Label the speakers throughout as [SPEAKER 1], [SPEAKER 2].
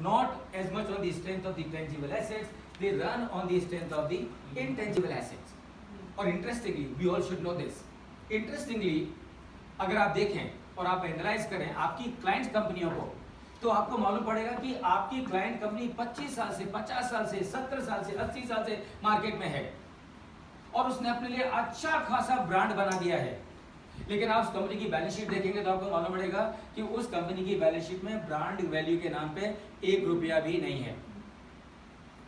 [SPEAKER 1] not as much on the strength of the tangible assets, they run on the strength of the intangible assets. और interestingly, we all should know this. Interestingly, अगर आप देखें और आप analyse करें आपकी client कंपनियों को, तो आपको मालूम पड़ेगा कि आपकी क्लाइंट कंपनी 25 साल से, 50 साल से, 70 साल से, 80 साल से मार्केट में है और उसने अपने लिए अच्छा खासा ब्रांड बना दिया है। लेकिन आप उस कंपनी की बैलेंस शीट देखेंगे तो आपको मालूम पड़ेगा कि उस कंपनी की बैलेंस शीट में ब्रांड वैल्यू के नाम पे 1 रुपया भी नहीं है।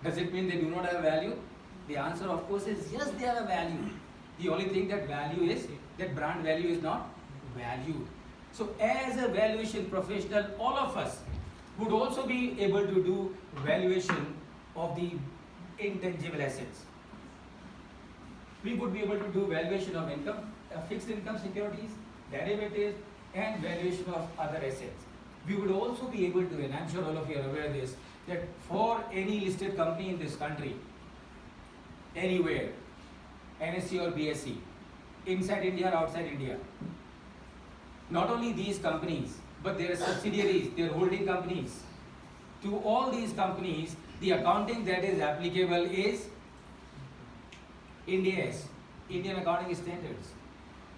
[SPEAKER 1] Does it mean they do not have value? The answer of course is yes, they have a value. The only thing that value is that brand value is not valued. So as a valuation professional, all of us would also be able to do valuation of the intangible assets. We would be able to do valuation of income, fixed income securities, derivatives, and valuation of other assets. We would also be able to, and I'm sure all of you are aware of this, that for any listed company in this country, anywhere, NSE or BSE, inside India or outside India, not only these companies, but their subsidiaries, their holding companies. To all these companies, the accounting that is applicable is IND-AS, Indian Accounting Standards.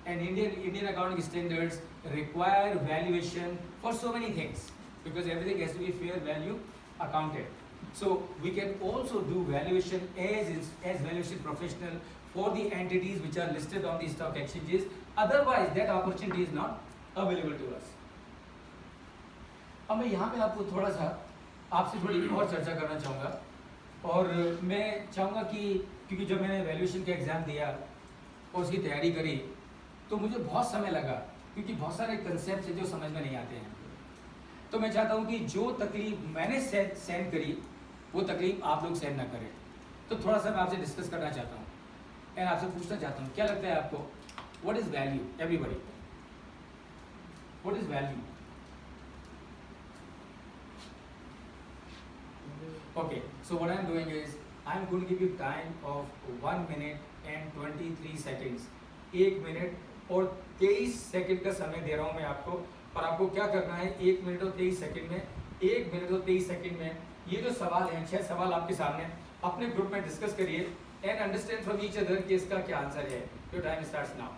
[SPEAKER 1] And Indian accounting standards require valuation for so many things because everything has to be fair value accounted. So we can also do valuation as valuation professional for the entities which are listed on the stock exchanges. Otherwise, that opportunity is not available to us. अब मैं यहाँ पे आपको थोड़ा सा आपसे थोड़ी और चर्चा करना चाहूँगा और मैं चाहूँगा कि क्योंकि जब मैंने वैल्यूएशन का एग्ज़ाम दिया और उसकी तैयारी करी तो मुझे बहुत समय लगा क्योंकि बहुत सारे कंसेप्ट हैं जो समझ में नहीं आते हैं। तो मैं चाहता हूँ कि जो तकलीफ मैंने सहन करी वो तकलीफ आप लोग सहन ना करें। तो थोड़ा सा मैं आपसे डिस्कस करना चाहता हूँ एंड आपसे पूछना चाहता हूँ क्या लगता है आपको, what is value? Everybody, what is value? Okay, so what I am doing is I am going to give you time of 1 minute and 23 seconds. 1 minute और 23 सेकंड का समय दे रहा हूँ मैं आपको और आपको क्या करना है 1 मिनट और 23 सेकंड में 1 मिनट और 23 सेकंड में ये जो सवाल हैं 6 सवाल आपके सामने अपने ग्रुप में डिस्कस करिए and understand from each other कि इसका क्या आंसर है। Your time starts now.